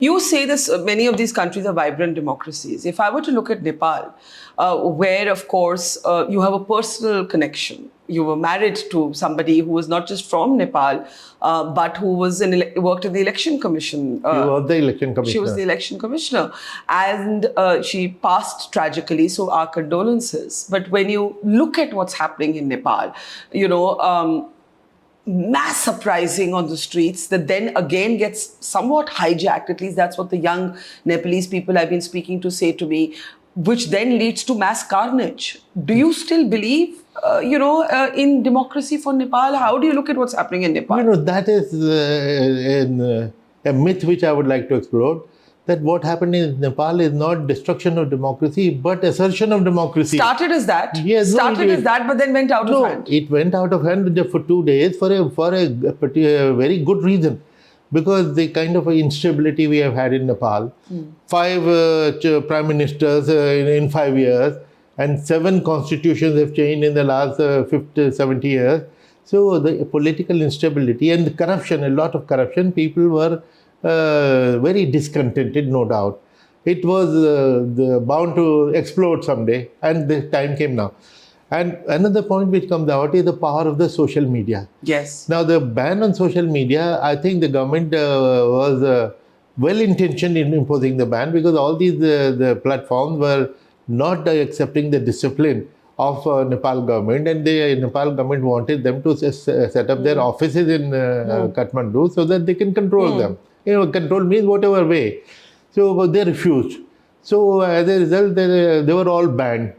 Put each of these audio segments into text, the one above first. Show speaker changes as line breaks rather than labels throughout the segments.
You say this, many of these countries are vibrant democracies. If I were to look at Nepal, where, of course, you have a personal connection. You were married to somebody who was not just from Nepal, but who was worked in the election commission.
She was the election commissioner.
She was the election commissioner. And she passed tragically, so our condolences. But when you look at what's happening in Nepal, mass uprising on the streets that then again gets somewhat hijacked, at least that's what the young Nepalese people I've been speaking to say to me, which then leads to mass carnage. Do you still believe, in democracy for Nepal? How do you look at what's happening in Nepal?
That is a myth which I would like to explore. That what happened in Nepal is not destruction of democracy, but assertion of democracy.
Started as that?
Yes.
Started as that, but then went out of hand.
It went out of hand for 2 days for a very good reason. Because the kind of instability we have had in Nepal, 5 prime ministers in 5 years, and 7 constitutions have changed in the last 50, 70 years. So the political instability and the corruption, a lot of corruption, people were very discontented, no doubt. It was bound to explode someday, and the time came now. And another point which comes out is the power of the social media.
Yes.
Now, the ban on social media, I think the government was well-intentioned in imposing the ban, because all these the platforms were not accepting the discipline of Nepal government, and the Nepal government wanted them to set up their offices in Kathmandu so that they can control them. Control means whatever way. So they refused. So as a result, they were all banned.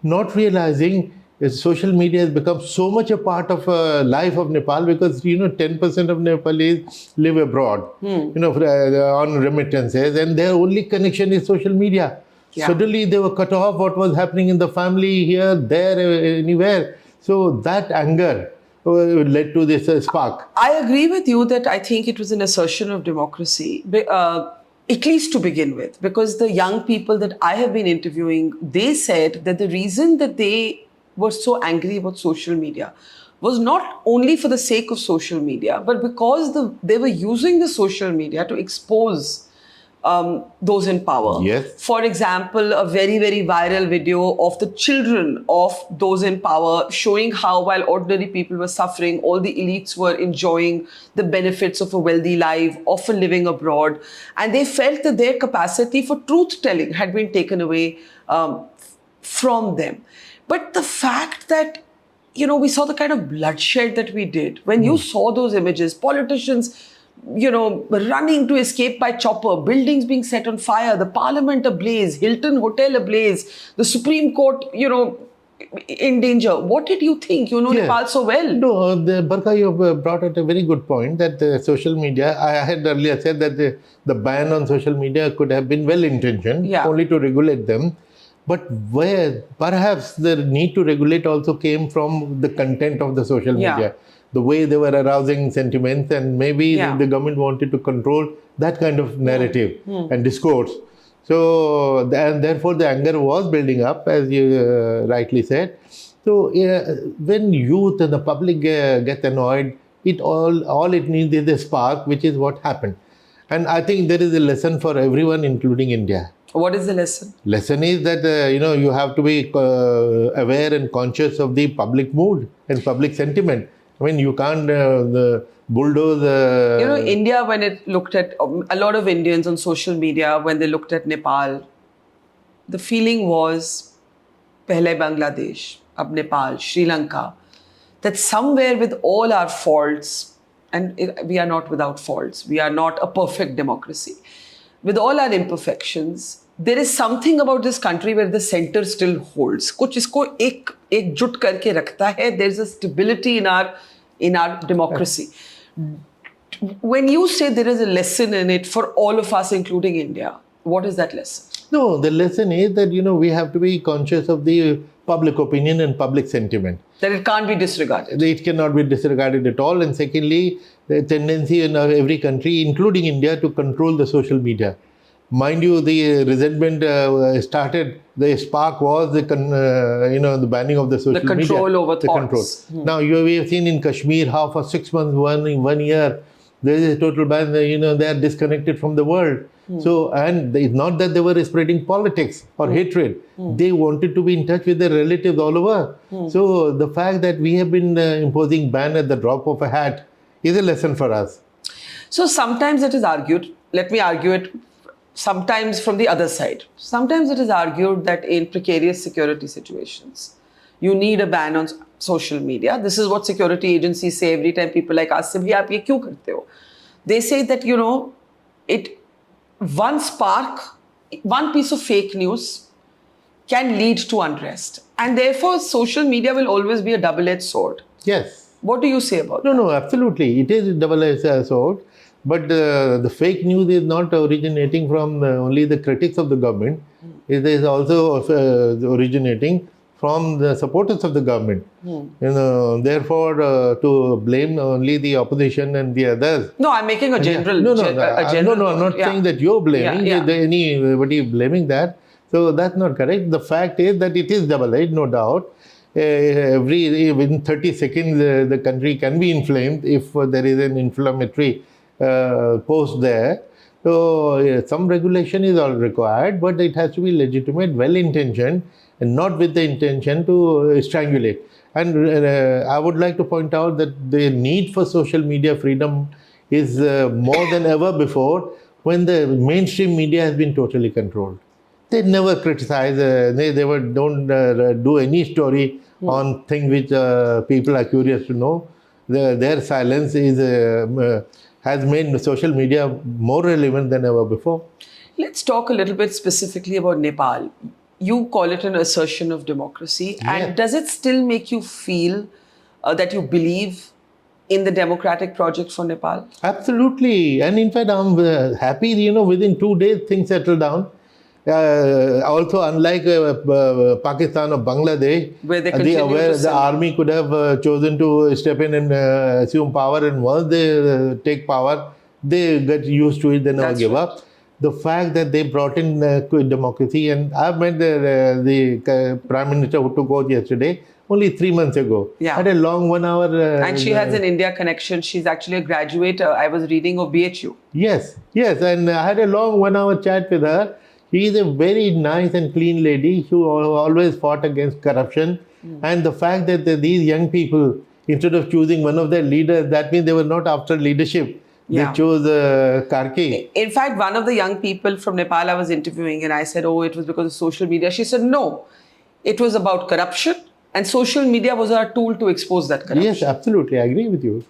Not realizing social media has become so much a part of life of Nepal, because 10% of Nepalese live abroad, on remittances, and their only connection is social media. Yeah. Suddenly they were cut off what was happening in the family, here, there, anywhere. So that anger led to this spark.
I agree with you that I think it was an assertion of democracy, at least to begin with, because the young people that I have been interviewing, they said that the reason that they were so angry about social media was not only for the sake of social media, but because they were using the social media to expose those in power.
Yes.
For example, a very, very viral video of the children of those in power showing how, while ordinary people were suffering, all the elites were enjoying the benefits of a wealthy life, often living abroad. And they felt that their capacity for truth-telling had been taken away from them. But the fact that, we saw the kind of bloodshed that we did, when you saw those images, politicians running to escape by chopper, buildings being set on fire, the parliament ablaze, Hilton Hotel ablaze, the Supreme Court, in danger. What did you think? Nepal so well.
No, Barkha, you brought out a very good point that social media, I had earlier said that the ban on social media could have been well-intentioned, only to regulate them. But where perhaps the need to regulate also came from the content of the social media. The way they were arousing sentiments, and maybe the government wanted to control that kind of narrative and discourse. So, and therefore the anger was building up, as you rightly said. So, when youth and the public get annoyed, all it needs is a spark, which is what happened. And I think there is a lesson for everyone, including India.
What is the lesson?
Lesson is that, you have to be aware and conscious of the public mood and public sentiment. I mean, you can't bulldoze...
India, when it looked at... a lot of Indians on social media, when they looked at Nepal, the feeling was, pehle Bangladesh, ab Nepal, Sri Lanka, that somewhere with all our faults, and we are not without faults, we are not a perfect democracy, with all our imperfections, there is something about this country where the center still holds. Kuch isko ekjut karke rakhta hai. There is a stability in our democracy. When you say there is a lesson in it for all of us, including India, what is that lesson?
No, the lesson is that, we have to be conscious of the public opinion and public sentiment.
That it can't be disregarded.
It cannot be disregarded at all. And secondly, the tendency in every country, including India, to control the social media. Mind you, the resentment started, the spark was the banning of the social media.
The control over thoughts.
Now, we have seen in Kashmir how for 6 months, 1 year, there is a total ban, they are disconnected from the world. So, and it's not that they were spreading politics or hatred. They wanted to be in touch with their relatives all over. So, the fact that we have been imposing ban at the drop of a hat is a lesson for us.
So sometimes it is argued, let me argue it sometimes from the other side. Sometimes it is argued that in precarious security situations, you need a ban on social media. This is what security agencies say every time people like ask them, "Aap ye kyun karte ho?" They say that, one spark, one piece of fake news can lead to unrest. And therefore, social media will always be a double-edged sword.
Yes.
What do you say about that?
No, absolutely. It is a double-edged sword. But the fake news is not originating from only the critics of the government. It is also originating from the supporters of the government. Therefore, to blame only the opposition and the others.
No, I'm making a general.
No, I'm not saying that you're blaming. Anybody blaming that. So that's not correct. The fact is that it is double-edged, no doubt. Within 30 seconds, the country can be inflamed if there is an inflammatory post there. So some regulation is all required, but it has to be legitimate, well-intentioned, and not with the intention to strangulate. And I would like to point out that the need for social media freedom is more than ever before, when the mainstream media has been totally controlled. They never criticize, they don't do any story on things which people are curious to know. Their silence has made social media more relevant than ever before.
Let's talk a little bit specifically about Nepal. You call it an assertion of democracy.
Yeah.
And does it still make you feel that you believe in the democratic project for Nepal?
Absolutely. And in fact, I'm happy, within 2 days things settle down. Also, unlike Pakistan or Bangladesh,
where the
army could have chosen to step in and assume power, and once they take power, they get used to it, they never give up. The fact that they brought in democracy, and I've met the Prime Minister who took oath yesterday, only 3 months ago.
Yeah.
Had a long 1 hour.
And she has an India connection. She's actually a graduate, I was reading, of BHU.
Yes, and I had a long 1 hour chat with her. She is a very nice and clean lady who always fought against corruption. And the fact that these young people, instead of choosing one of their leaders, that means they were not after leadership. They chose Karki.
In fact, one of the young people from Nepal I was interviewing, and I said, "Oh, it was because of social media." She said, "No, it was about corruption, and social media was our tool to expose that corruption."
Yes, absolutely. I agree with you.